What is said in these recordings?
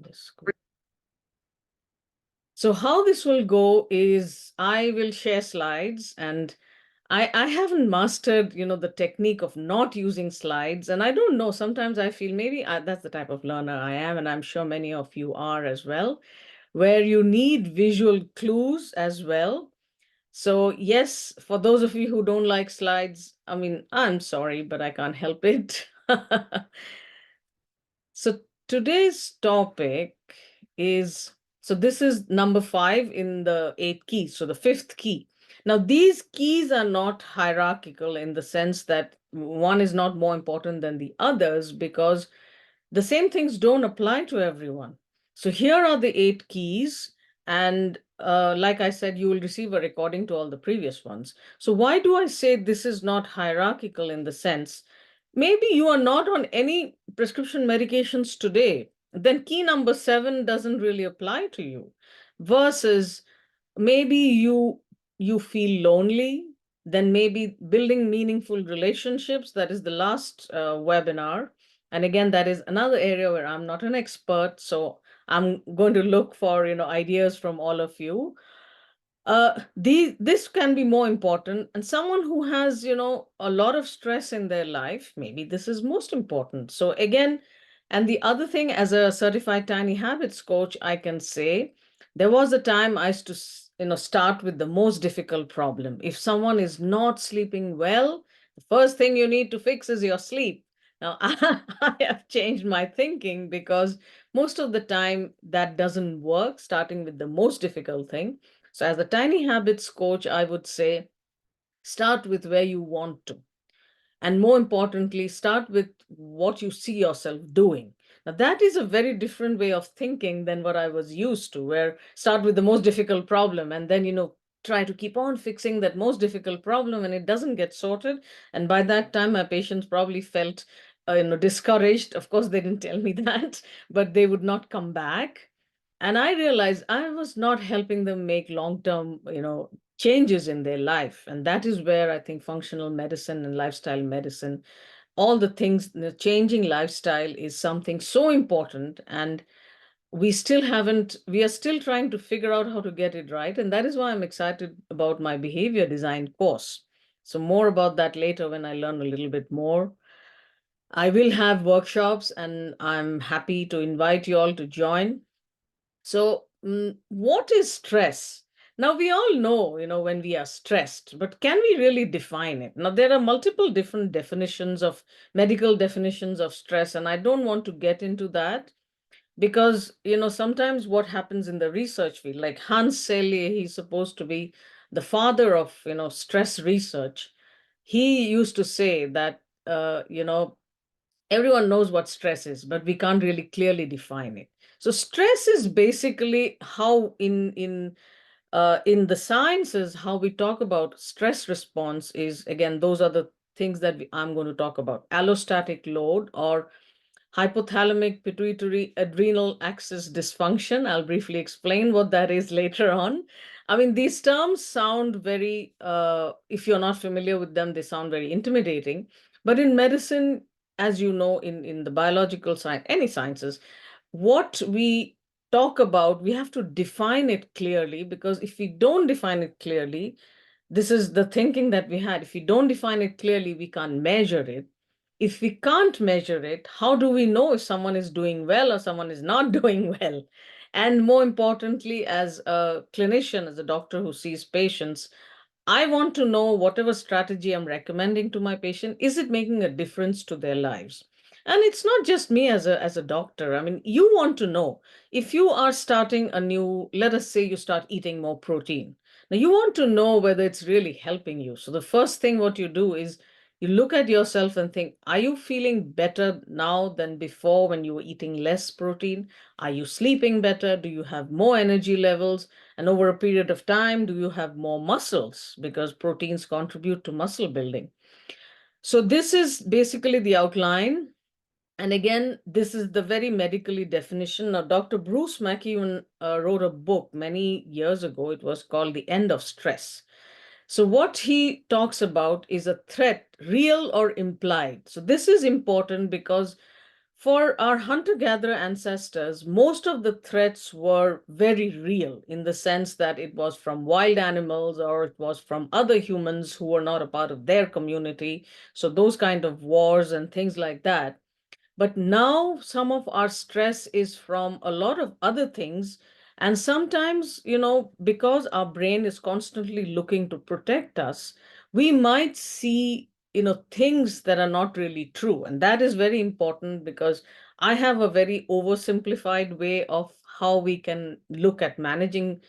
this. Cool. So how this will go is I will share slides, and I haven't mastered, the technique of not using slides. And I don't know, sometimes I feel maybe that's the type of learner I am, and I'm sure many of you are as well, where you need visual clues as well. So yes, for those of you who don't like slides, I mean, I'm sorry, but I can't help it. So today's topic is, so this is number 5 in the 8 keys, so the 5th key. Now, these keys are not hierarchical in the sense that one is not more important than the others, because the same things don't apply to everyone. So here are the 8 keys, and like I said, you will receive a recording to all the previous ones. So why do I say this is not hierarchical in the sense, maybe you are not on any prescription medications today, then key number 7 doesn't really apply to you, versus maybe you feel lonely, then maybe building meaningful relationships, that is the last webinar. And again, that is another area where I'm not an expert, so I'm going to look for ideas from all of you. This can be more important, and someone who has a lot of stress in their life, maybe this is most important. So again, and the other thing, as a certified tiny habits coach, I can say there was a time I used to start with the most difficult problem. If someone is not sleeping well, the first thing you need to fix is your sleep. Now I have changed my thinking, because most of the time that doesn't work, starting with the most difficult thing. So as a tiny habits coach, I would say start with where you want to. And more importantly, start with what you see yourself doing. Now, that is a very different way of thinking than what I was used to, where start with the most difficult problem and then, try to keep on fixing that most difficult problem, and it doesn't get sorted. And by that time, my patients probably felt, discouraged. Of course, they didn't tell me that, but they would not come back. And I realized I was not helping them make long-term, changes in their life. And that is where I think functional medicine and lifestyle medicine, all the things, the changing lifestyle is something so important. And we are still trying to figure out how to get it right. And that is why I'm excited about my behavior design course. So more about that later when I learn a little bit more. I will have workshops, and I'm happy to invite you all to join. So, what is stress? Now, we all know, when we are stressed, but can we really define it? Now, there are multiple different definitions of medical definitions of stress, and I don't want to get into that, because, sometimes what happens in the research field, like Hans Selye, he's supposed to be the father of, stress research. He used to say that, everyone knows what stress is, but we can't really clearly define it. So stress is basically how in the sciences, how we talk about stress response is, again, those are the things that I'm going to talk about. Allostatic load, or hypothalamic pituitary adrenal axis dysfunction. I'll briefly explain what that is later on. I mean, these terms sound very, if you're not familiar with them, they sound very intimidating. But in medicine, as you know, in the biological science, any sciences, what we talk about, we have to define it clearly, because if we don't define it clearly, this is the thinking that we had. If we don't define it clearly, we can't measure it. If we can't measure it, how do we know if someone is doing well or someone is not doing well? And more importantly, as a clinician, as a doctor who sees patients, I want to know whatever strategy I'm recommending to my patient, is it making a difference to their lives? And it's not just me as a doctor. I mean, you want to know if you are starting a new, let us say you start eating more protein. Now you want to know whether it's really helping you. So the first thing what you do is you look at yourself and think, are you feeling better now than before when you were eating less protein? Are you sleeping better? Do you have more energy levels? And over a period of time, do you have more muscles? Because proteins contribute to muscle building. So this is basically the outline. And again, this is the very medically definition. Now, Dr. Bruce McEwen wrote a book many years ago. It was called The End of Stress. So what he talks about is a threat, real or implied. So this is important, because For our hunter-gatherer ancestors, most of the threats were very real in the sense that it was from wild animals or it was from other humans who were not a part of their community. So those kind of wars and things like that. But now some of our stress is from a lot of other things. And sometimes, because our brain is constantly looking to protect us, we might see, things that are not really true. And that is very important because I have a very oversimplified way of how we can look at managing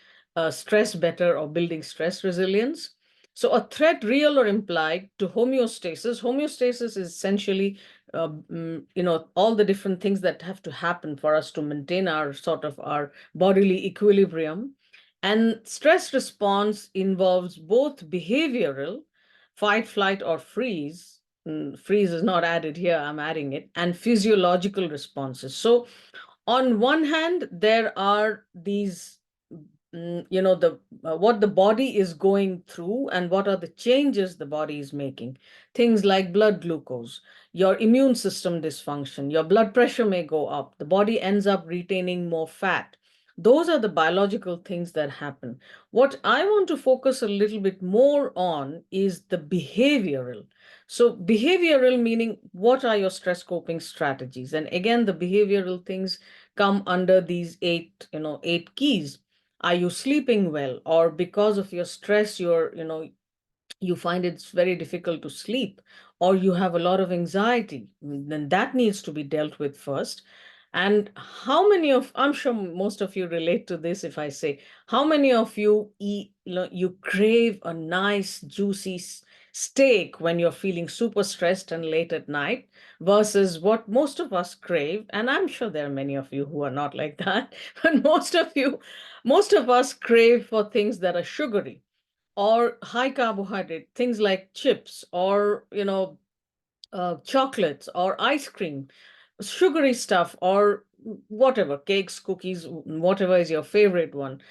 stress better or building stress resilience. So a threat, real or implied, to homeostasis. Homeostasis is essentially all the different things that have to happen for us to maintain our sort of our bodily equilibrium. And stress response involves both behavioral, fight, flight, or freeze. Freeze is not added here, I'm adding it, and physiological responses. So on one hand, there are these, the what the body is going through and what are the changes the body is making. Things like blood glucose, your immune system dysfunction, your blood pressure may go up, the body ends up retaining more fat. Those are the biological things that happen. What I want to focus a little bit more on is the behavioral. So behavioral meaning, what are your stress coping strategies? And again, the behavioral things come under these eight keys. Are you sleeping well? Or because of your stress, you find it's very difficult to sleep, or you have a lot of anxiety, then that needs to be dealt with first. And how many of, I'm sure most of you relate to this if I say, how many of you eat, you crave a nice, juicy steak when you're feeling super stressed and late at night, versus what most of us crave, and I'm sure there are many of you who are not like that, but most of us crave for things that are sugary or high carbohydrate, things like chips or, chocolates or ice cream, sugary stuff or whatever, cakes, cookies, whatever is your favorite one.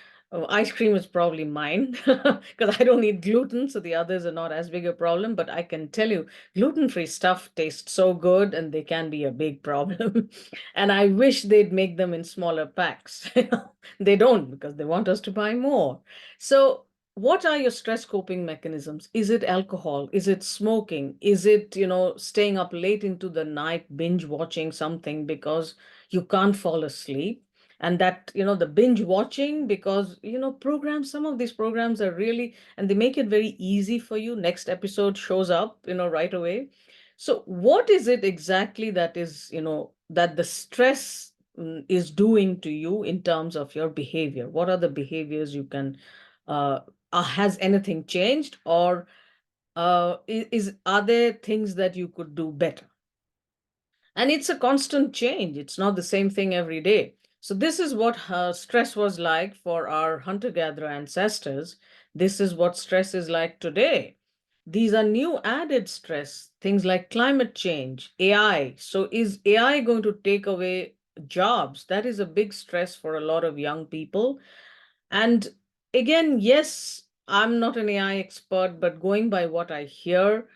Ice cream is probably mine because I don't eat gluten, so the others are not as big a problem. But I can tell you, gluten-free stuff tastes so good and they can be a big problem. And I wish they'd make them in smaller packs. They don't because they want us to buy more. So what are your stress coping mechanisms? Is it alcohol? Is it smoking? Is it, staying up late into the night, binge watching something because you can't fall asleep? And that, the binge watching because, programs, some of these programs are really, and they make it very easy for you. Next episode shows up, right away. So what is it exactly that is, that the stress is doing to you in terms of your behavior? What are the behaviors you can uh, has anything changed, or are there things that you could do better? And it's a constant change. It's not the same thing every day. So this is what stress was like for our hunter-gatherer ancestors. This is what stress is like today. These are new added stress, things like climate change, AI. So is AI going to take away jobs? That is a big stress for a lot of young people. And again, yes, I'm not an AI expert, but going by what I hear,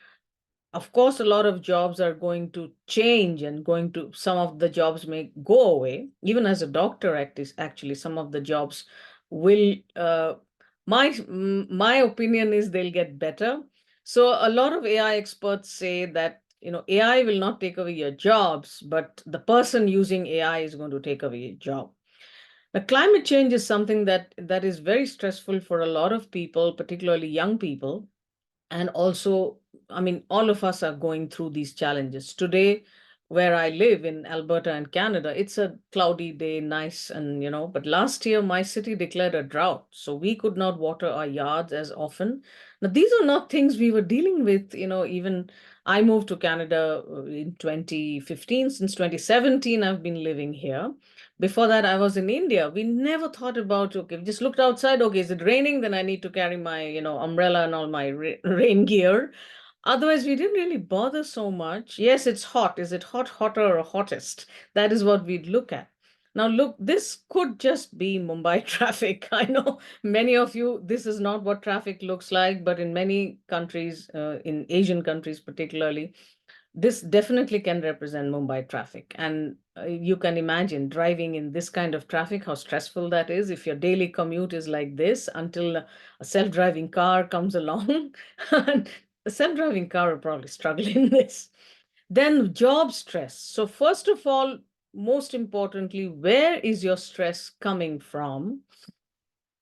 of course, a lot of jobs are going to change and some of the jobs may go away. Even as a doctor, actually, some of the jobs will, my opinion is they'll get better. So a lot of AI experts say that, AI will not take away your jobs, but the person using AI is going to take away your job. Now, climate change is something that is very stressful for a lot of people, particularly young people. And also, I mean, all of us are going through these challenges. Today, where I live in Alberta and Canada, it's a cloudy day, nice, and but last year my city declared a drought. So we could not water our yards as often. Now, these are not things we were dealing with, even I moved to Canada in 2015. Since 2017, I've been living here. Before that, I was in India. We never thought about, okay, we just looked outside. Okay, is it raining? Then I need to carry my, umbrella and all my rain gear. Otherwise, we didn't really bother so much. Yes, it's hot. Is it hot, hotter, or hottest? That is what we'd look at. Now, look, this could just be Mumbai traffic. I know many of you, this is not what traffic looks like, but in many countries, in Asian countries particularly, this definitely can represent Mumbai traffic. And you can imagine driving in this kind of traffic, how stressful that is. If your daily commute is like this until a self-driving car comes along, and a self-driving car will probably struggle in this. Then job stress. So first of all, most importantly, where is your stress coming from?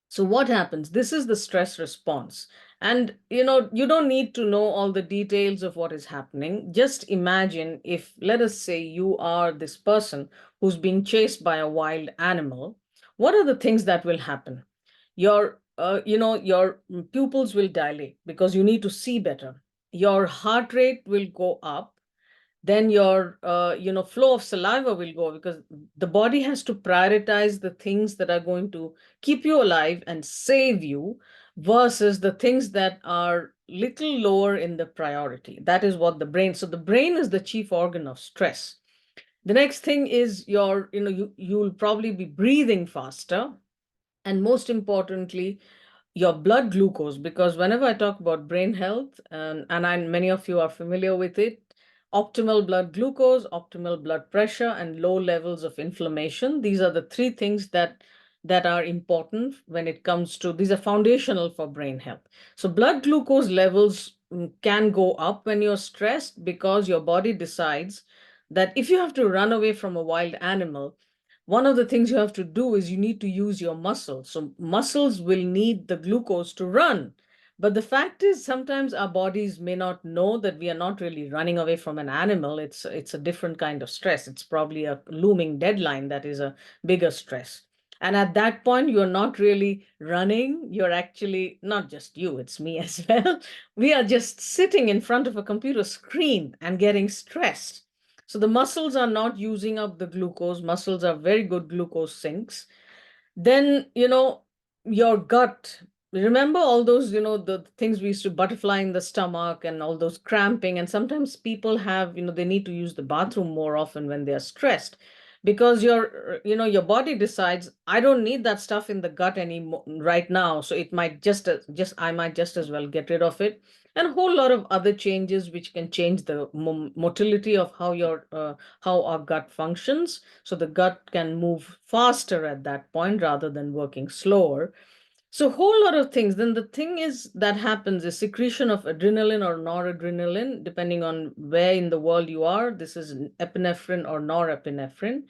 So what happens? This is the stress response. And you don't need to know all the details of what is happening. Just imagine if, let us say, you are this person who's being chased by a wild animal. What are the things that will happen? Your pupils will dilate because you need to see better. Your heart rate will go up, then your flow of saliva will go, because the body has to prioritize the things that are going to keep you alive and save you versus the things that are little lower in the priority. That is what the brain, so the brain is the chief organ of stress. The next thing is you'll probably be breathing faster, and most importantly, your blood glucose, because whenever I talk about brain health, many of you are familiar with it, optimal blood glucose, optimal blood pressure, and low levels of inflammation. These are the three things that are important when it comes to, these are foundational for brain health. So blood glucose levels can go up when you're stressed, because your body decides that if you have to run away from a wild animal, one of the things you have to do is you need to use your muscles. So muscles will need the glucose to run. But the fact is, sometimes our bodies may not know that we are not really running away from an animal. It's a different kind of stress. It's probably a looming deadline that is a bigger stress. And at that point, you're not really running. You're actually, not just you, it's me as well. We are just sitting in front of a computer screen and getting stressed. So the muscles are not using up the glucose. Muscles are very good glucose sinks. Then, your gut. Remember all those, the things we used to, butterfly in the stomach and all those cramping. And sometimes people have, they need to use the bathroom more often when they're stressed, because your body decides, I don't need that stuff in the gut anymore right now. So it might I might just as well get rid of it. And a whole lot of other changes which can change the motility of how our gut functions. So the gut can move faster at that point rather than working slower. So a whole lot of things. Then the thing is that happens is secretion of adrenaline or noradrenaline, depending on where in the world you are. This is epinephrine or norepinephrine,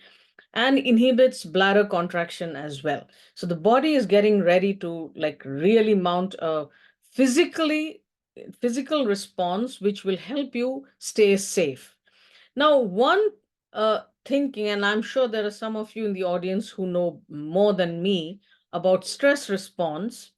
and inhibits bladder contraction as well. So the body is getting ready to like really mount a physically physical response which will help you stay safe. Now, one thinking, and I'm sure there are some of you in the audience who know more than me about stress response.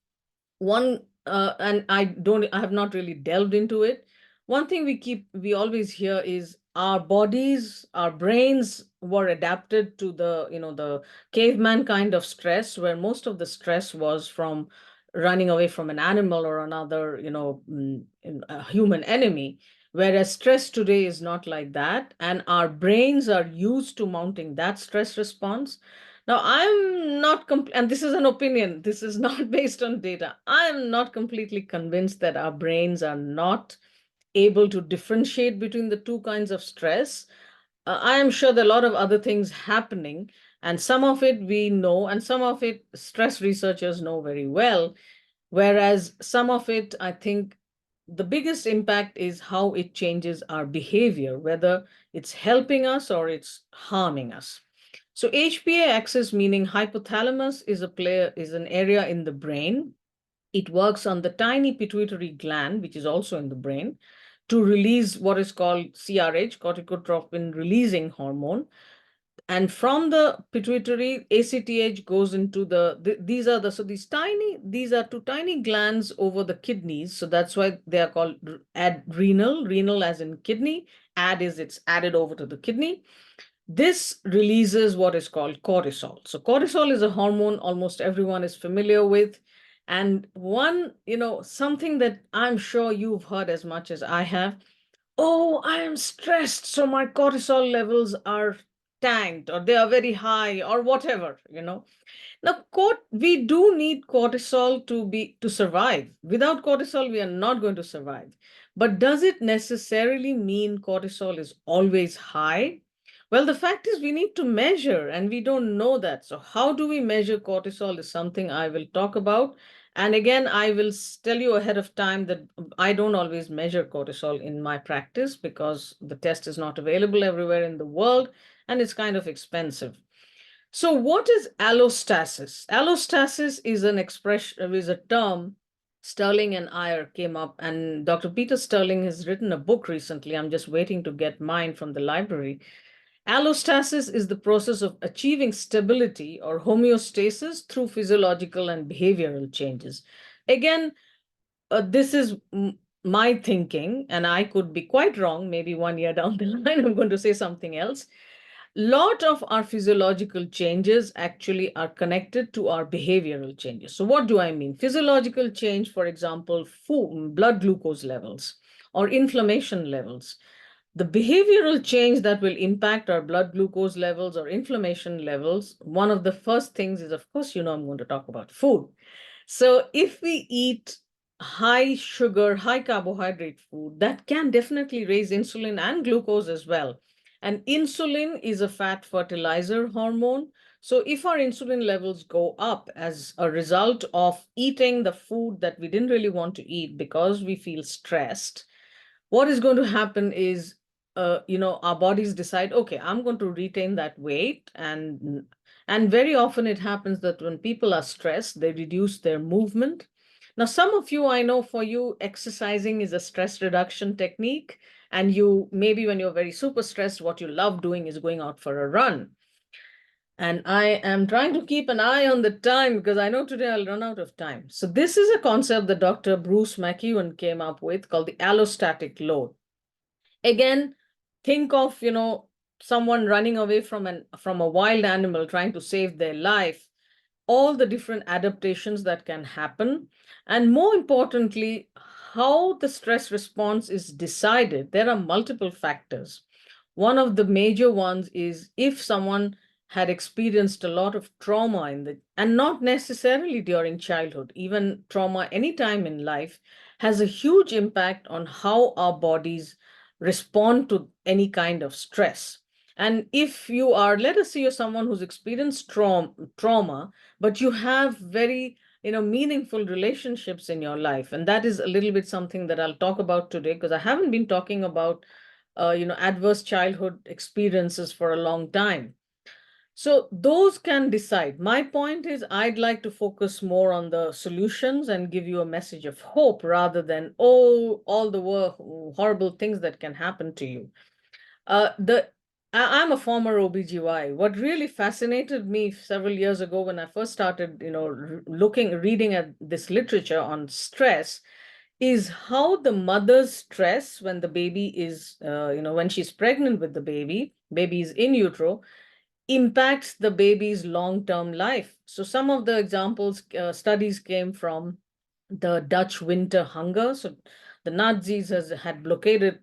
One, and I have not really delved into it. One thing we always hear is our bodies, our brains were adapted to the caveman kind of stress, where most of the stress was from running away from an animal or another, a human enemy. Whereas stress today is not like that, and our brains are used to mounting that stress response. Now, I'm not, and this is an opinion, this is not based on data. I'm not completely convinced that our brains are not able to differentiate between the two kinds of stress. I am sure there are a lot of other things happening, and some of it we know, and some of it stress researchers know very well. Whereas some of it, I think the biggest impact is how it changes our behavior, whether it's helping us or it's harming us. So HPA axis, meaning hypothalamus, is an area in the brain. It works on the tiny pituitary gland, which is also in the brain, to release what is called CRH, corticotropin releasing hormone. And from the pituitary, ACTH goes into these are two tiny glands over the kidneys. So that's why they are called renal as in kidney. It's added over to the kidney. This releases what is called cortisol. So cortisol is a hormone almost everyone is familiar with. And something that I'm sure you've heard as much as I have, oh, I am stressed, so my cortisol levels are tanked or they are very high or whatever. Now, we do need cortisol to survive. Without cortisol, we are not going to survive. But does it necessarily mean cortisol is always high? Well, the fact is we need to measure and we don't know that. So how do we measure cortisol is something I will talk about. And again, I will tell you ahead of time that I don't always measure cortisol in my practice because the test is not available everywhere in the world and it's kind of expensive. So what is allostasis? Allostasis is an expression, is a term Sterling and Iyer came up, and Dr. Peter Sterling has written a book recently. I'm just waiting to get mine from the library. Allostasis is the process of achieving stability or homeostasis through physiological and behavioral changes. Again, this is my thinking, and I could be quite wrong. Maybe 1 year down the line, I'm going to say something else. Lot of our physiological changes actually are connected to our behavioral changes. So what do I mean? Physiological change, for example, food, blood glucose levels or inflammation levels. The behavioral change that will impact our blood glucose levels or inflammation levels, one of the first things is, of course, I'm going to talk about food. So if we eat high sugar, high carbohydrate food, that can definitely raise insulin and glucose as well. And insulin is a fat fertilizer hormone. So if our insulin levels go up as a result of eating the food that we didn't really want to eat because we feel stressed, what is going to happen is, our bodies decide, okay, I'm going to retain that weight. And very often it happens that when people are stressed, they reduce their movement. Now, some of you, I know for you, exercising is a stress reduction technique. And you, maybe when you're very super stressed, what you love doing is going out for a run. And I am trying to keep an eye on the time because I know today I'll run out of time. So this is a concept that Dr. Bruce McEwen came up with called the allostatic load. Again, think of, someone running away from a wild animal trying to save their life, all the different adaptations that can happen, and more importantly, how the stress response is decided. There are multiple factors. One of the major ones is if someone had experienced a lot of trauma and not necessarily during childhood, even trauma anytime in life has a huge impact on how our bodies respond to any kind of stress. And if you are, let us say you're someone who's experienced trauma, but you have very, meaningful relationships in your life. And that is a little bit something that I'll talk about today because I haven't been talking about, adverse childhood experiences for a long time. So those can decide. My point is, I'd like to focus more on the solutions and give you a message of hope rather than, oh, all the horrible things that can happen to you. I'm a former OBGY. What really fascinated me several years ago when I first started, reading at this literature on stress is how the mother's stress when the baby is, when she's pregnant with the baby is in utero, impacts the baby's long-term life. So some of the examples, studies came from the Dutch winter hunger. So the Nazis had blockaded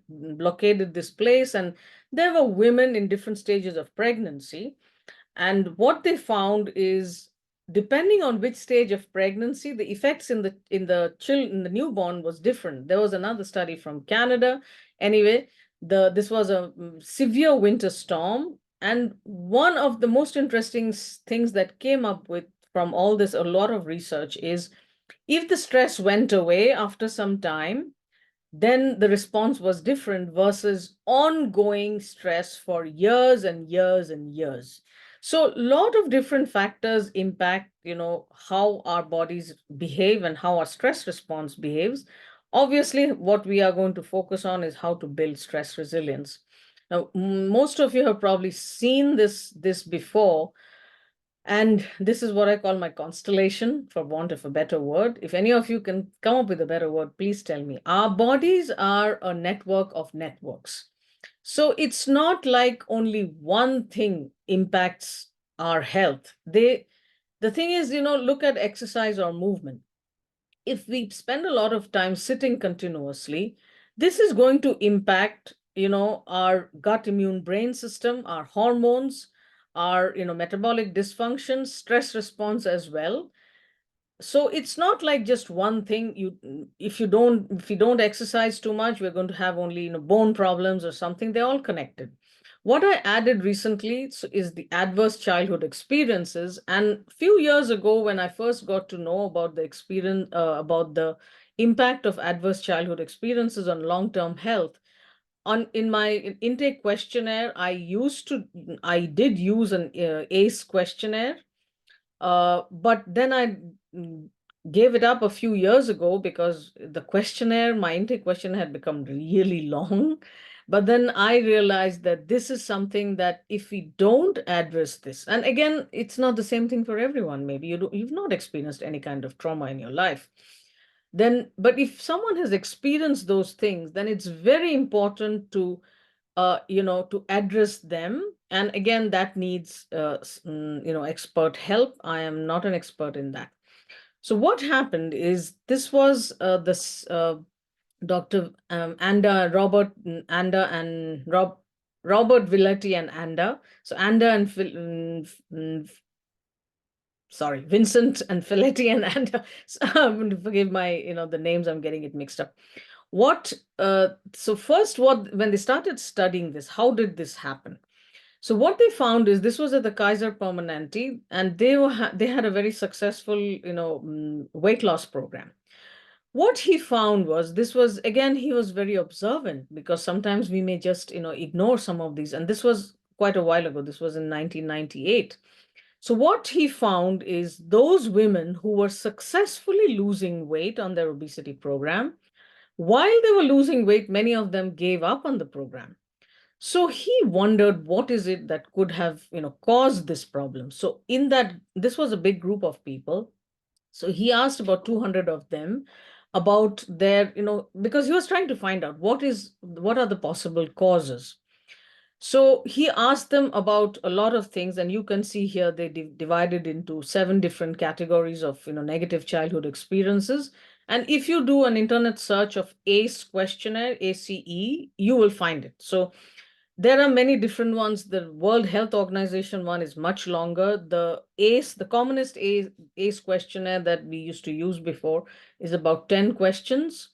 this place, and there were women in different stages of pregnancy. And what they found is, depending on which stage of pregnancy, the effects in the newborn was different. There was another study from Canada. Anyway, this was a severe winter storm, and one of the most interesting things that came up with from all this, a lot of research, is if the stress went away after some time, then the response was different versus ongoing stress for years and years and years. So a lot of different factors impact, how our bodies behave and how our stress response behaves. Obviously, what we are going to focus on is how to build stress resilience. Now, most of you have probably seen this before, and this is what I call my constellation, for want of a better word. If any of you can come up with a better word, please tell me. Our bodies are a network of networks. So it's not like only one thing impacts our health. The thing is, look at exercise or movement. If we spend a lot of time sitting continuously, this is going to impact, our gut immune brain system, our hormones, our, metabolic dysfunction, stress response as well. So it's not like just one thing. If you don't exercise too much, we're going to have only, bone problems or something. They're all connected. What I added recently is the adverse childhood experiences. And a few years ago, when I first got to know about the experience, about the impact of adverse childhood experiences on long-term health, in my intake questionnaire, I did use an ACE questionnaire, but then I mm, gave it up a few years ago because my intake questionnaire had become really long. But then I realized that this is something that if we don't address this, and again, it's not the same thing for everyone. Maybe you've not experienced any kind of trauma in your life. But if someone has experienced those things, then it's very important to address them. And again, that needs, expert help. I am not an expert in that. So what happened is this was this Dr. Anda, Anda and Robert Villetti and Anda. So Anda and sorry, Vincent and Filetti and Anda. Forgive my, the names, I'm getting it mixed up. So first, when they started studying this, how did this happen? So what they found is this was at the Kaiser Permanente, and they had a very successful, weight loss program. What he found was this was, again, he was very observant, because sometimes we may just, ignore some of these. And this was quite a while ago. This was in 1998. So what he found is those women who were successfully losing weight on their obesity program, while they were losing weight, many of them gave up on the program. So he wondered what is it that could have, caused this problem. So this was a big group of people. So he asked about 200 of them about their, because he was trying to find out what are the possible causes. So he asked them about a lot of things, and you can see here they divided into 7 different categories of, negative childhood experiences. And if you do an internet search of ACE questionnaire, ACE, you will find it. So there are many different ones. The World Health Organization one is much longer. The ACE, the commonest ACE questionnaire that we used to use before, is about 10 questions,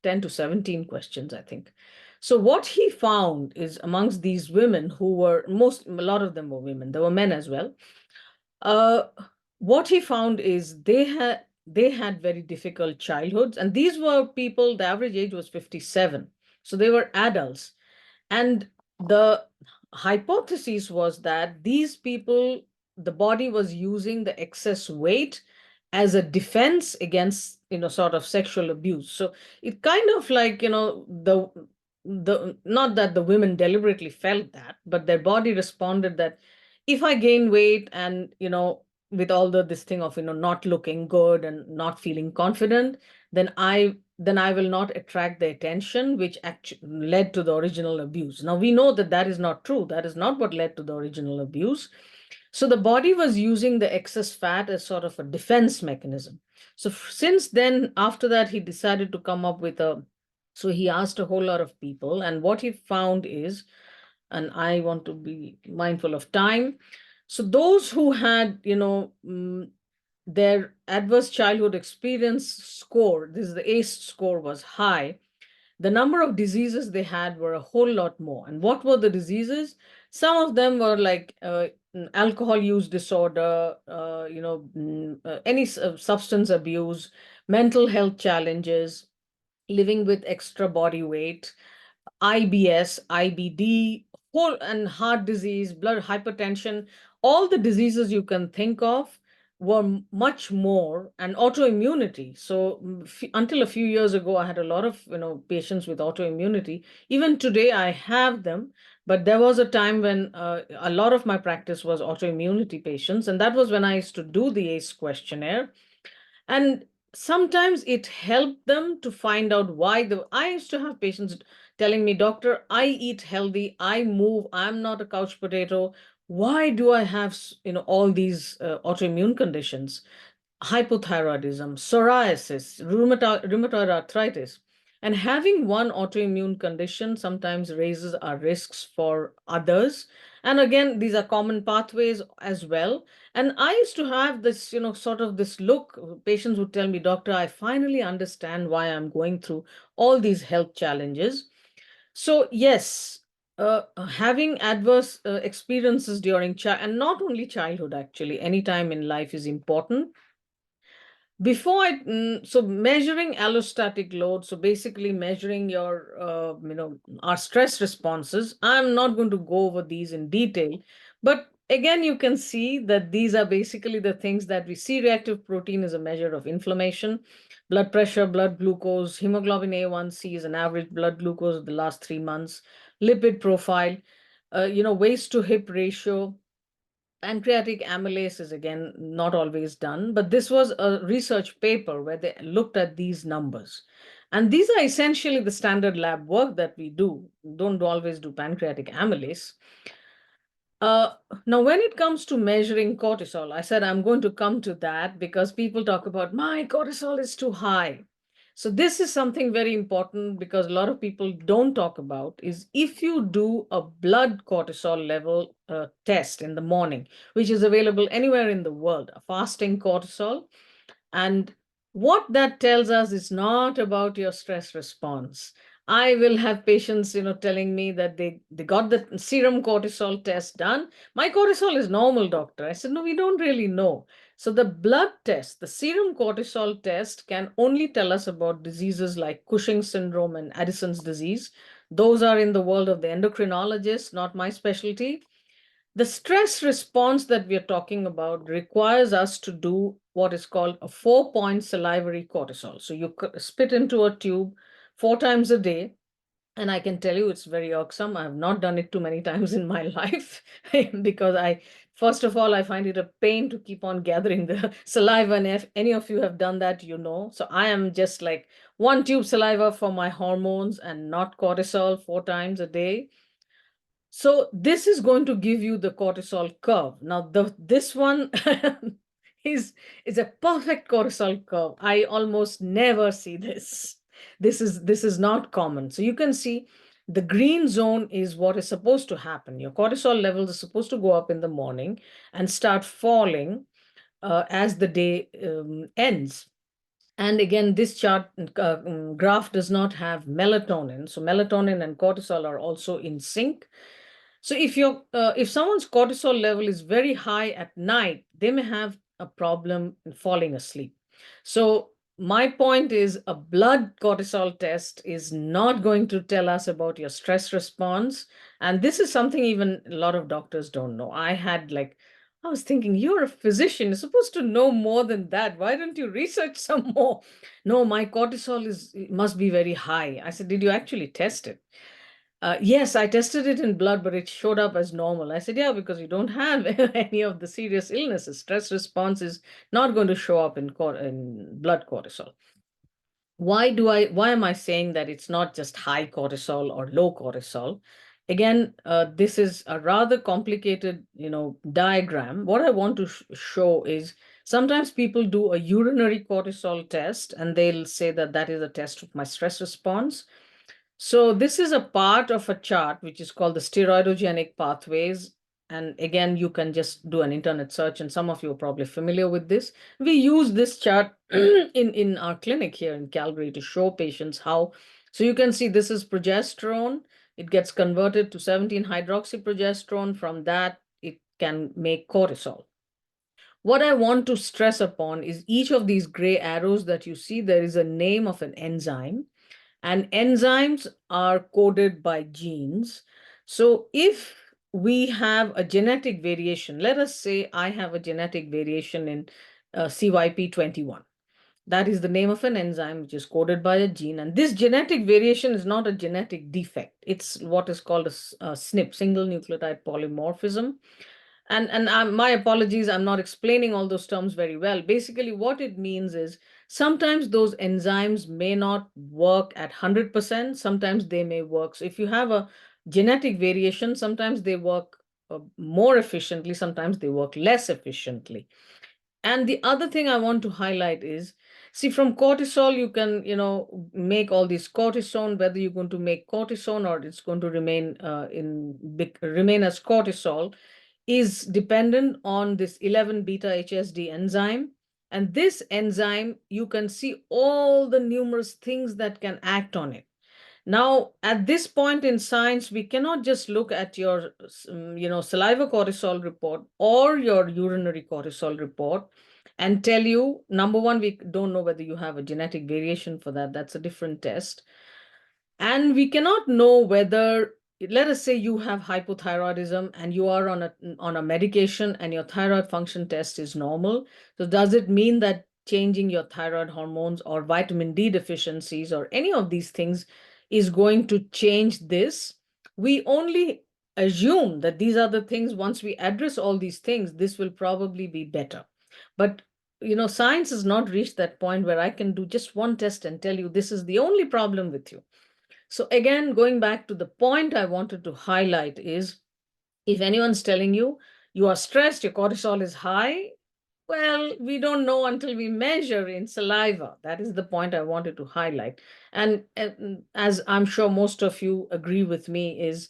10 to 17 questions, I think. So what he found is amongst these women who were a lot of them were women, there were men as well. Uh, what he found is they had very difficult childhoods, and these were people, the average age was 57. So they were adults. And the hypothesis was that these people, the body was using the excess weight as a defense against, sort of sexual abuse. So it kind of like, the not that the women deliberately felt that, but their body responded that if I gain weight and, with all this thing of, not looking good and not feeling confident, then I will not attract the attention, which actually led to the original abuse. Now we know that that is not true. That is not what led to the original abuse. So the body was using the excess fat as sort of a defense mechanism. So since then, after that, he decided to come up with so he asked a whole lot of people, and what he found is, and I want to be mindful of time. So those who had, their adverse childhood experience score, this is the ACE score, was high, the number of diseases they had were a whole lot more. And what were the diseases? Some of them were like alcohol use disorder, any substance abuse, mental health challenges, living with extra body weight, IBS, IBD, whole and heart disease, blood hypertension, all the diseases you can think of were much more, and autoimmunity. So until a few years ago, I had a lot of patients with autoimmunity. Even today, I have them, but there was a time when a lot of my practice was autoimmunity patients, and that was when I used to do the ACE questionnaire. And sometimes it helped them to find out why I used to have patients telling me, doctor, I eat healthy, I move, I'm not a couch potato. Why do I have, all these autoimmune conditions? Hypothyroidism, psoriasis, rheumatoid arthritis. And having one autoimmune condition sometimes raises our risks for others. And again, these are common pathways as well. And I used to have this, sort of this look. Patients would tell me, Doctor, I finally understand why I'm going through all these health challenges. So, yes, having adverse experiences during and not only childhood, actually, any time in life is important. So measuring allostatic load, so basically measuring your, our stress responses. I'm not going to go over these in detail, but again, you can see that these are basically the things that we see. Reactive protein is a measure of inflammation, blood pressure, blood glucose, hemoglobin A1C is an average blood glucose of the last 3 months, lipid profile, waist to hip ratio. Pancreatic amylase is again not always done, but this was a research paper where they looked at these numbers. And these are essentially the standard lab work that we do. Don't always do pancreatic amylase. Uh, Now, when it comes to measuring cortisol, I said I'm going to come to that because people talk about my cortisol is too high. So this is something very important because a lot of people don't talk about is if you do a blood cortisol level test in the morning, which is available anywhere in the world, a fasting cortisol, and what that tells us is not about your stress response. I will have patients, telling me that they got the serum cortisol test done. My cortisol is normal, doctor. I said, no, we don't really know. So the blood test, the serum cortisol test, can only tell us about diseases like Cushing syndrome and Addison's disease. Those are in the world of the endocrinologist, not my specialty. The stress response that we are talking about requires us to do what is called a 4-point salivary cortisol. So you spit into a tube 4 times a day. And I can tell you it's very irksome. I have not done it too many times in my life because first of all, I find it a pain to keep on gathering the saliva. And if any of you have done that, you know. So I am just like one tube saliva for my hormones and not cortisol 4 times a day. So this is going to give you the cortisol curve. Now, this one is a perfect cortisol curve. I almost never see this. This is not common. So you can see the green zone is what is supposed to happen. Your cortisol levels are supposed to go up in the morning and start falling as the day ends. And again, this chart graph does not have melatonin. So melatonin and cortisol are also in sync. So if someone's cortisol level is very high at night, they may have a problem in falling asleep. So my point is a blood cortisol test is not going to tell us about your stress response. And this is something even a lot of doctors don't know. I was thinking, you're a physician, you're supposed to know more than that. Why don't you research some more? No, my cortisol must be very high. I said, did you actually test it? Yes, I tested it in blood, but it showed up as normal. I said, yeah, because you don't have any of the serious illnesses. Stress response is not going to show up in blood cortisol. Why am I saying that it's not just high cortisol or low cortisol? Again, this is a rather complicated, diagram. What I want to show is sometimes people do a urinary cortisol test and they'll say that that is a test of my stress response. So this is a part of a chart which is called the steroidogenic pathways. And again, you can just do an internet search, and some of you are probably familiar with this. We use this chart in our clinic here in Calgary to show patients how. So you can see this is progesterone. It gets converted to 17-hydroxyprogesterone. From that, it can make cortisol. What I want to stress upon is each of these gray arrows that you see, there is a name of an enzyme. And enzymes are coded by genes. So if we have a genetic variation, let us say I have a genetic variation in CYP21. That is the name of an enzyme which is coded by a gene. And this genetic variation is not a genetic defect. It's what is called a SNP, single nucleotide polymorphism. And my apologies, I'm not explaining all those terms very well. Basically, what it means is sometimes those enzymes may not work at 100%, sometimes they may work. So if you have a genetic variation, sometimes they work more efficiently, sometimes they work less efficiently. And the other thing I want to highlight is See, from cortisol, you can, make all these cortisone, whether you're going to make cortisone or it's going to remain as cortisol, is dependent on this 11 beta HSD enzyme. And this enzyme, you can see all the numerous things that can act on it. Now, at this point in science, we cannot just look at your, saliva cortisol report or your urinary cortisol report and tell you, number one, we don't know whether you have a genetic variation for that. That's a different test. And we cannot know whether, let us say you have hypothyroidism and you are on a medication and your thyroid function test is normal. So does it mean that changing your thyroid hormones or vitamin D deficiencies or any of these things is going to change this? We only assume that these are the things, once we address all these things, this will probably be better. But science has not reached that point where I can do just one test and tell you this is the only problem with you. So again, going back to the point I wanted to highlight is, if anyone's telling you you are stressed, your cortisol is high, well, we don't know until we measure in saliva. That is the point I wanted to highlight. And as I'm sure most of you agree with me, is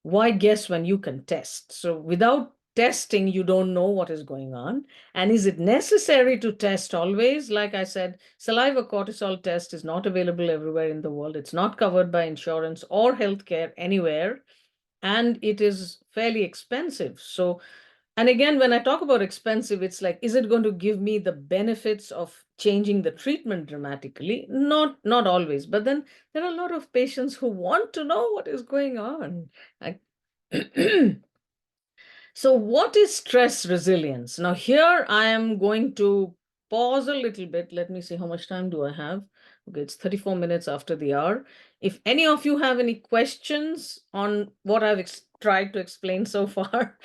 why guess when you can test? So without testing, you don't know what is going on. And is it necessary to test always? Like I said, saliva cortisol test is not available everywhere in the world. It's not covered by insurance or healthcare anywhere. And it is fairly expensive. So, and again, when I talk about expensive, it's like, is it going to give me the benefits of changing the treatment dramatically? Not always. But then there are a lot of patients who want to know what is going on. So what is stress resilience? Now here I am going to pause a little bit. Let me see, how much time do I have? Okay, it's 34 minutes after the hour. If any of you have any questions on what I've tried to explain so far,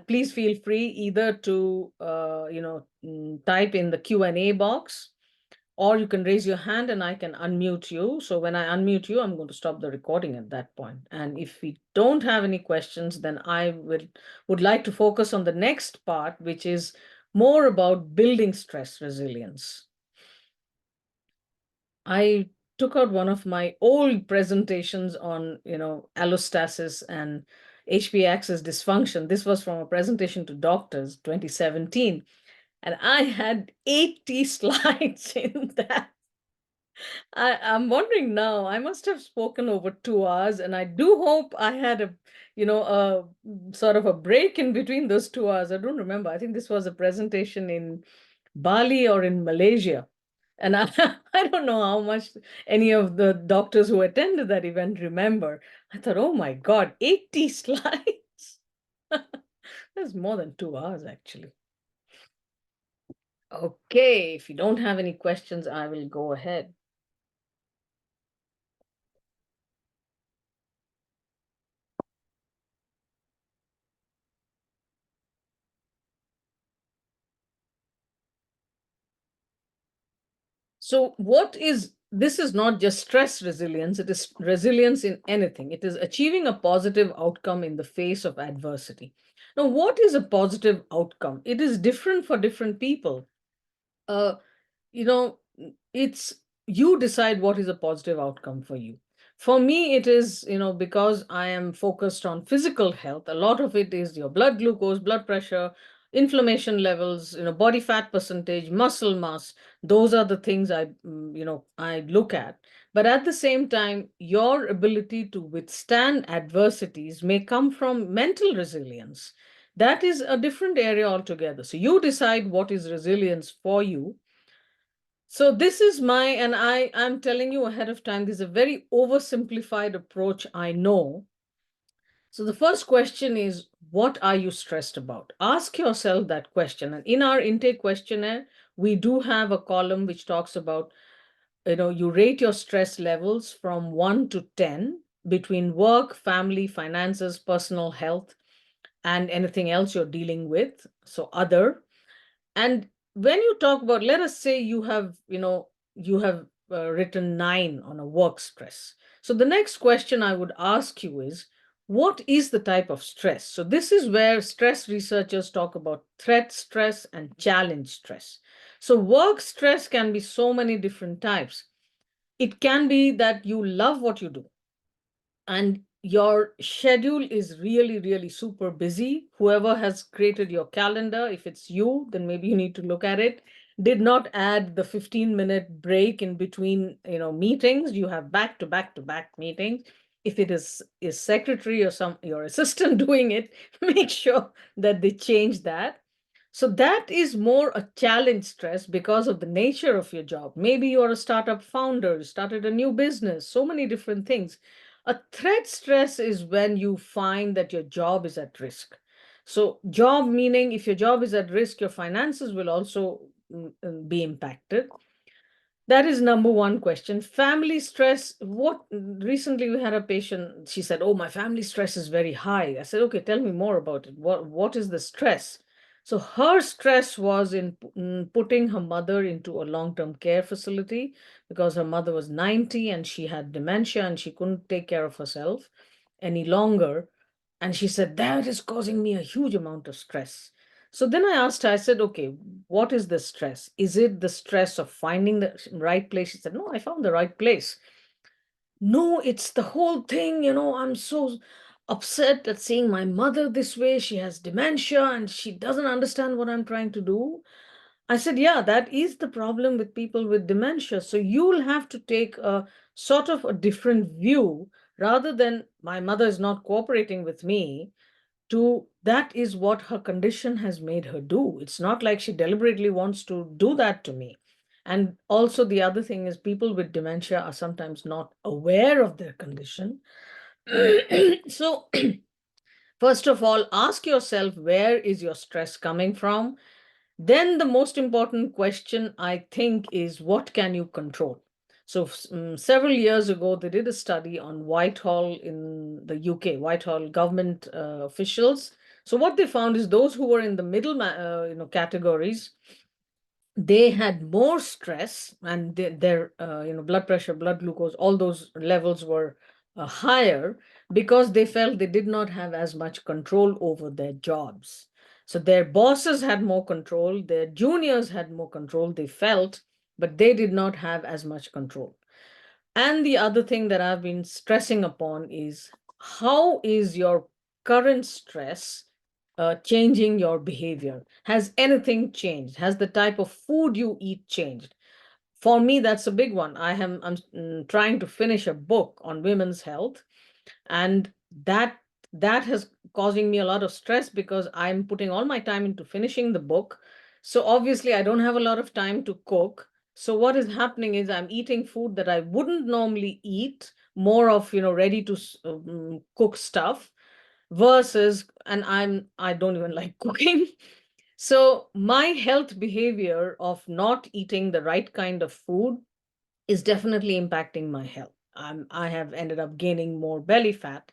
please feel free either to type in the Q&A box, or you can raise your hand and I can unmute you. So when I unmute you, I'm going to stop the recording at that point. And if we don't have any questions, then I would like to focus on the next part, which is more about building stress resilience. I took out one of my old presentations on, allostasis and HPA Axis dysfunction. This was from a presentation to doctors, 2017. And I had 80 slides in that. I'm wondering now, I must have spoken over 2 hours, and I do hope I had a sort of a break in between those 2 hours. I don't remember. I think this was a presentation in Bali or in Malaysia. And I don't know how much any of the doctors who attended that event remember. I thought, oh my God, 80 slides. That's more than 2 hours, actually. Okay, if you don't have any questions, I will go ahead. So this is not just stress resilience, it is resilience in anything. It is achieving a positive outcome in the face of adversity. Now, what is a positive outcome? It is different for different people. Uh, you know, it's you decide what is a positive outcome for you. For me, it is, because I am focused on physical health, a lot of it is your blood glucose, blood pressure, inflammation levels, body fat percentage, muscle mass. Those are the things I look at. But at the same time, your ability to withstand adversities may come from mental resilience. That is a different area altogether. So you decide what is resilience for you. So this is and I'm telling you ahead of time, this is a very oversimplified approach, I know. So the first question is, what are you stressed about? Ask yourself that question. And in our intake questionnaire, we do have a column which talks about, you rate your stress levels from 1 to 10 between work, family, finances, personal health, and anything else you're dealing with. So other. And when you talk about, let us say you have written 9 on a work stress. So the next question I would ask you is, what is the type of stress? So this is where stress researchers talk about threat stress and challenge stress. So work stress can be so many different types. It can be that you love what you do and your schedule is really, really super busy. Whoever has created your calendar, if it's you, then maybe you need to look at it. Did not add the 15-minute break in between, meetings. You have back to back to back meetings. If it is secretary or your assistant doing it, make sure that they change that. So that is more a challenge stress because of the nature of your job. Maybe you're a startup founder, started a new business, so many different things. A threat stress is when you find that your job is at risk. So job meaning if your job is at risk, your finances will also be impacted. That is number one question. Family stress. What recently we had a patient, she said, "Oh, my family stress is very high." I said, "Okay, tell me more about it. What is the stress?" So her stress was in putting her mother into a long-term care facility because her mother was 90 and she had dementia and she couldn't take care of herself any longer. And she said, "That is causing me a huge amount of stress." So then I asked her, I said, "Okay, what is the stress? Is it the stress of finding the right place?" She said, "No, I found the right place." "No, it's the whole thing. I'm so upset at seeing my mother this way. She has dementia and she doesn't understand what I'm trying to do." I said, "Yeah, that is the problem with people with dementia. So you'll have to take a sort of a different view rather than my mother is not cooperating with me to that is what her condition has made her do. It's not like she deliberately wants to do that to me." And also, the other thing is people with dementia are sometimes not aware of their condition. So, first of all, ask yourself, where is your stress coming from? Then the most important question, I think, is what can you control? So several years ago, they did a study on Whitehall in the UK, Whitehall government officials. So what they found is those who were in the middle, categories, they had more stress and their blood pressure, blood glucose, all those levels were higher because they felt they did not have as much control over their jobs. So their bosses had more control, their juniors had more control, they felt, but they did not have as much control. And the other thing that I've been stressing upon is how is your current stress changing your behavior? Has anything changed? Has the type of food you eat changed? For me, that's a big one. I'm trying to finish a book on women's health, and that has causing me a lot of stress because I'm putting all my time into finishing the book. So obviously I don't have a lot of time to cook. So what is happening is I'm eating food that I wouldn't normally eat, more of ready to cook stuff, versus and I don't even like cooking. So my health behavior of not eating the right kind of food is definitely impacting my health. I have ended up gaining more belly fat.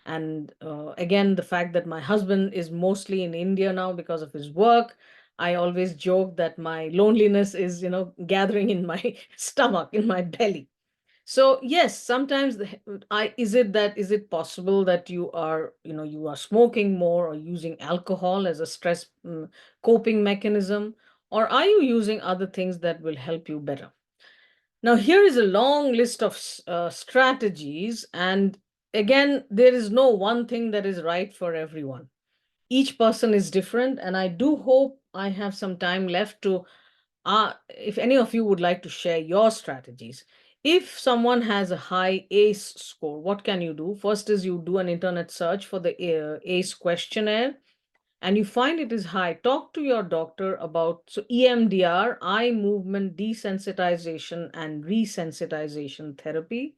And again, the fact that my husband is mostly in India now because of his work, I always joke that my loneliness is, gathering in my stomach, in my belly. So yes, sometimes is it possible that you are smoking more or using alcohol as a stress coping mechanism, or are you using other things that will help you better? Now, here is a long list of strategies, and again, there is no one thing that is right for everyone. Each person is different, and I do hope I have some time left to, if any of you would like to share your strategies. If someone has a high ACE score, what can you do? First is you do an internet search for the ACE questionnaire and you find it is high, talk to your doctor about EMDR, eye movement desensitization and resensitization therapy.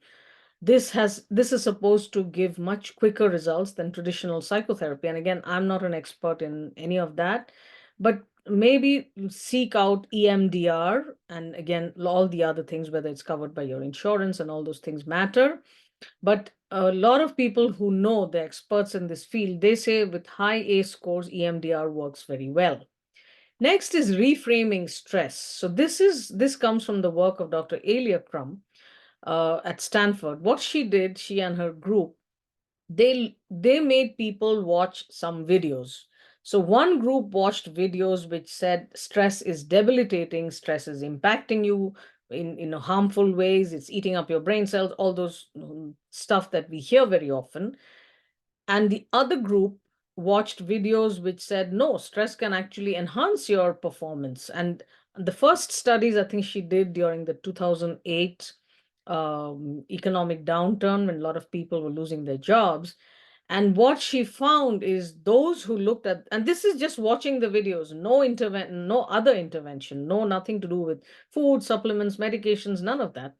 This is supposed to give much quicker results than traditional psychotherapy. And again, I'm not an expert in any of that, but maybe seek out EMDR and again, all the other things, whether it's covered by your insurance and all those things matter. But a lot of people who know the experts in this field, they say with high ACE scores, EMDR works very well. Next is reframing stress. So this comes from the work of Dr. Alia Crum at Stanford. What she did, she and her group, they made people watch some videos. So one group watched videos which said stress is debilitating, stress is impacting you in harmful ways, it's eating up your brain cells, all those stuff that we hear very often. And the other group watched videos which said, no, stress can actually enhance your performance. And the first studies, I think she did during the 2008 economic downturn when a lot of people were losing their jobs. And what she found is those who looked at, and this is just watching the videos, no other intervention, no nothing to do with food, supplements, medications, none of that.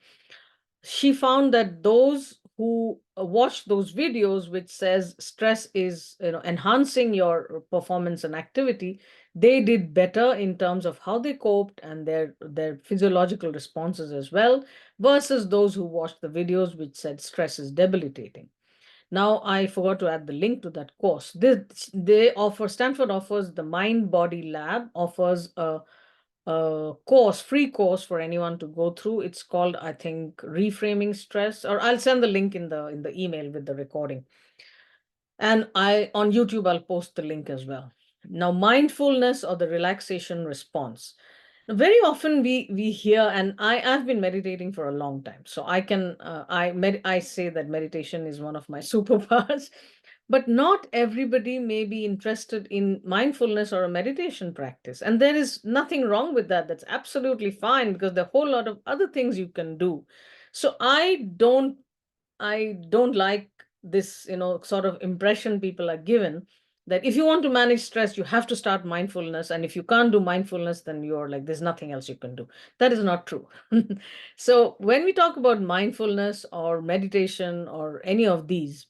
She found that those who watched those videos which says stress is enhancing your performance and activity, they did better in terms of how they coped and their physiological responses as well, versus those who watched the videos which said stress is debilitating. Now, I forgot to add the link to that course. Stanford offers the Mind Body Lab, offers a free course for anyone to go through. It's called, I think, Reframing Stress, or I'll send the link in the email with the recording. And on YouTube, I'll post the link as well. Now, mindfulness or the relaxation response. Very often we hear, and I've been meditating for a long time, so I say that meditation is one of my superpowers, but not everybody may be interested in mindfulness or a meditation practice, and there is nothing wrong with that. That's absolutely fine because there are a whole lot of other things you can do. So I don't like this, sort of impression people are given that if you want to manage stress, you have to start mindfulness. And if you can't do mindfulness, then you're like, there's nothing else you can do. That is not true. So when we talk about mindfulness or meditation or any of these,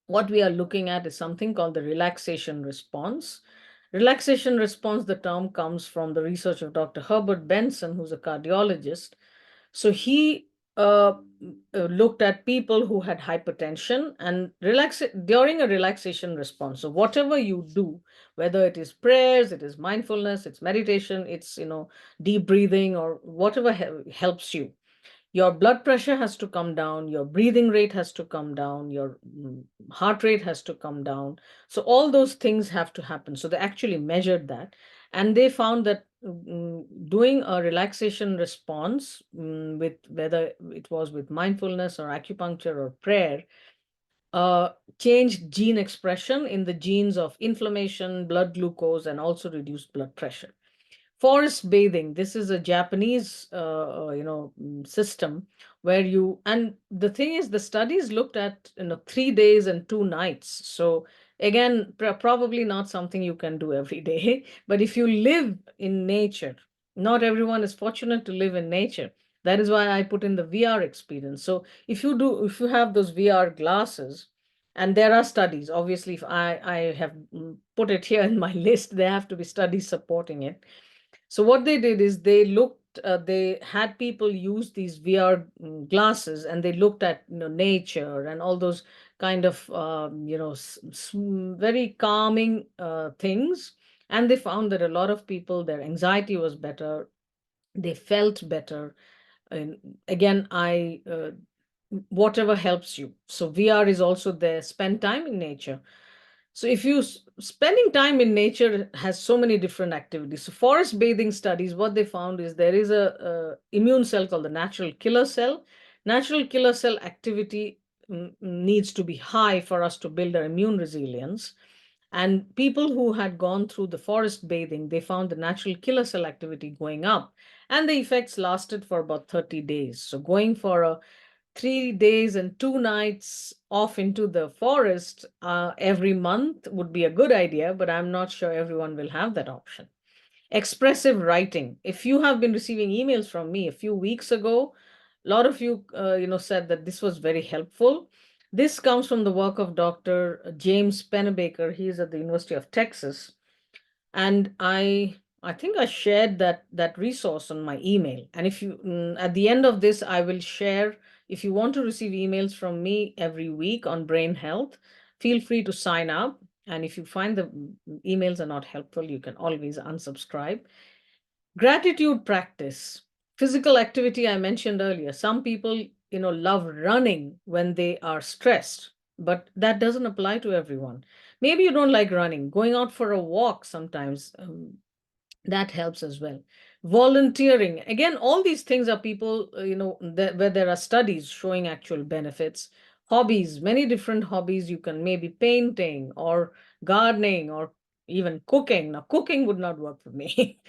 what we are looking at is something called the relaxation response. Relaxation response, the term comes from the research of Dr. Herbert Benson, who's a cardiologist. So he looked at people who had hypertension and during a relaxation response. So whatever you do, whether it is prayers, it is mindfulness, it's meditation, it's deep breathing or whatever helps you, your blood pressure has to come down, your breathing rate has to come down, your heart rate has to come down. So all those things have to happen. So they actually measured that, and they found that doing a relaxation response, with whether it was with mindfulness or acupuncture or prayer, changed gene expression in the genes of inflammation, blood glucose, and also reduced blood pressure. Forest bathing, this is a Japanese system where and the thing is, the studies looked at 3 days and 2 nights. So again, probably not something you can do every day. But if you live in nature, not everyone is fortunate to live in nature. That is why I put in the VR experience. So if you have those VR glasses, and there are studies, obviously, if I have put it here in my list, there have to be studies supporting it. So what they did is they had people use these VR glasses, and they looked at nature and all those kind of very calming things, and they found that a lot of people, their anxiety was better, they felt better. And again, I whatever helps you. So VR is also there. Spend time in nature. So if you spending time in nature has so many different activities. So forest bathing studies, what they found is there is a immune cell called the natural killer cell. Natural killer cell activity needs to be high for us to build our immune resilience. And people who had gone through the forest bathing, they found the natural killer cell activity going up, and the effects lasted for about 30 days. So going for a 3 days and 2 nights off into the forest every month would be a good idea, but I'm not sure everyone will have that option. Expressive writing. If you have been receiving emails from me a few weeks ago, a lot of you, said that this was very helpful. This comes from the work of Dr. James Pennebaker. He is at the University of Texas, and I think I shared that resource on my email. And if you at the end of this, I will share. If you want to receive emails from me every week on brain health, feel free to sign up. And if you find the emails are not helpful, you can always unsubscribe. Gratitude practice, physical activity I mentioned earlier. Some people, love running when they are stressed, but that doesn't apply to everyone. Maybe you don't like running, going out for a walk sometimes. That helps as well. Volunteering, again, all these things are people, where there are studies showing actual benefits. Hobbies, many different hobbies. You can maybe painting or gardening or even cooking. Now, cooking would not work for me.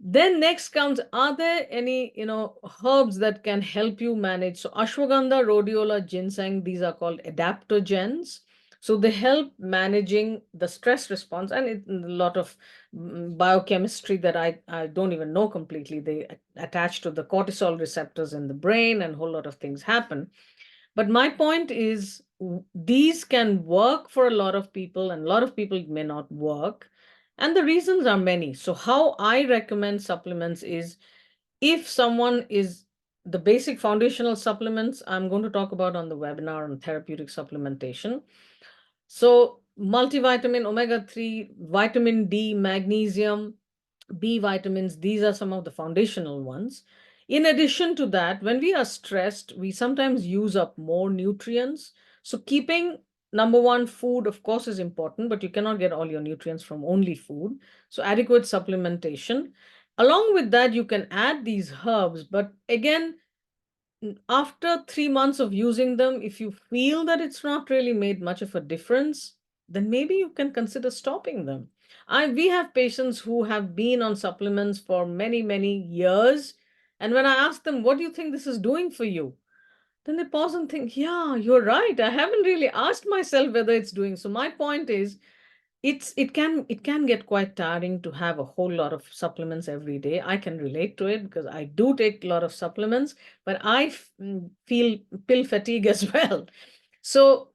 Then next comes, are there any, herbs that can help you manage? So ashwagandha, rhodiola, ginseng, these are called adaptogens. So they help managing the stress response, and a lot of biochemistry that I don't even know completely. They attach to the cortisol receptors in the brain, and a whole lot of things happen. But my point is, these can work for a lot of people, and a lot of people may not work. And the reasons are many. So, how I recommend supplements is, if someone is the basic foundational supplements, I'm going to talk about on the webinar on therapeutic supplementation. So, multivitamin, omega 3, vitamin D, magnesium, B vitamins, these are some of the foundational ones. In addition to that, when we are stressed, we sometimes use up more nutrients. So, keeping number one, food, of course, is important, but you cannot get all your nutrients from only food. So, adequate supplementation. Along with that, you can add these herbs, but again, after 3 months of using them, if you feel that it's not really made much of a difference, then maybe you can consider stopping them. We have patients who have been on supplements for many, many years. And when I ask them, what do you think this is doing for you? Then they pause and think, yeah, you're right. I haven't really asked myself whether it's doing. So my point is, it can get quite tiring to have a whole lot of supplements every day. I can relate to it because I do take a lot of supplements, but feel pill fatigue as well. So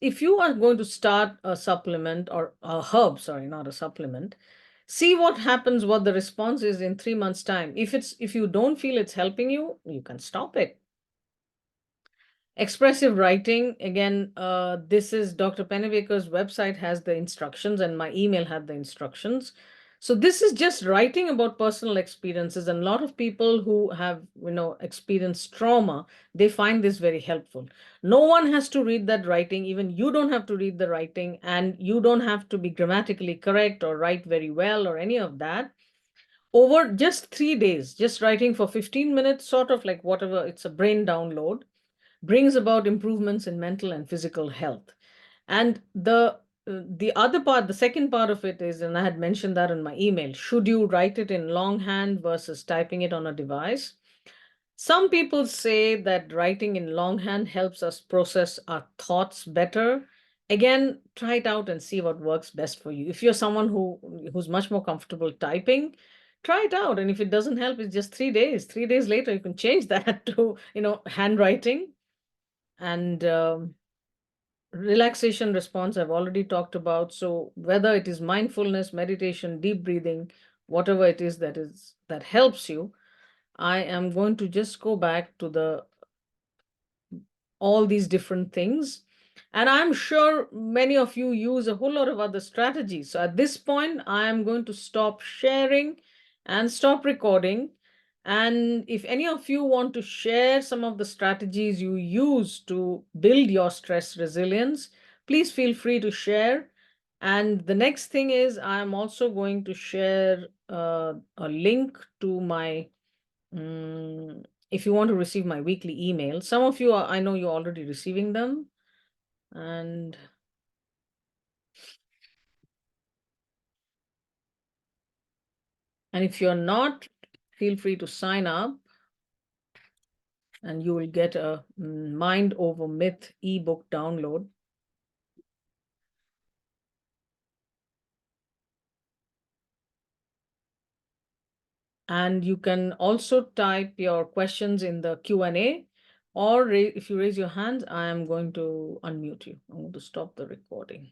if you are going to start a supplement or a herb, sorry, not a supplement, see what happens, what the response is in 3 months' time. If you don't feel it's helping you, you can stop it. Expressive writing, again, this is Dr. Pennebaker's website has the instructions, and my email had the instructions. So this is just writing about personal experiences, and a lot of people who have, experienced trauma, they find this very helpful. No one has to read that writing, even you don't have to read the writing, and you don't have to be grammatically correct or write very well or any of that. Over just 3 days, just writing for 15 minutes, sort of like whatever, it's a brain download, brings about improvements in mental and physical health. And the other part, the second part of it is, and I had mentioned that in my email, should you write it in longhand versus typing it on a device? Some people say that writing in longhand helps us process our thoughts better. Again, try it out and see what works best for you. If you're someone who's much more comfortable typing, try it out. And if it doesn't help, it's just 3 days. 3 days later, you can change that to, handwriting. And relaxation response, I've already talked about. So whether it is mindfulness, meditation, deep breathing, whatever it is that helps you, I am going to just go back to the all these different things. And I'm sure many of you use a whole lot of other strategies. So at this point, I am going to stop sharing and stop recording. And if any of you want to share some of the strategies you use to build your stress resilience, please feel free to share. And the next thing is, I'm also going to share a link to my if you want to receive my weekly email. Some of you I know you're already receiving them. And if you're not, feel free to sign up, and you will get a Mind Over Myth ebook download. And you can also type your questions in the Q&A, or if you raise your hands, I am going to unmute you. I'm going to stop the recording.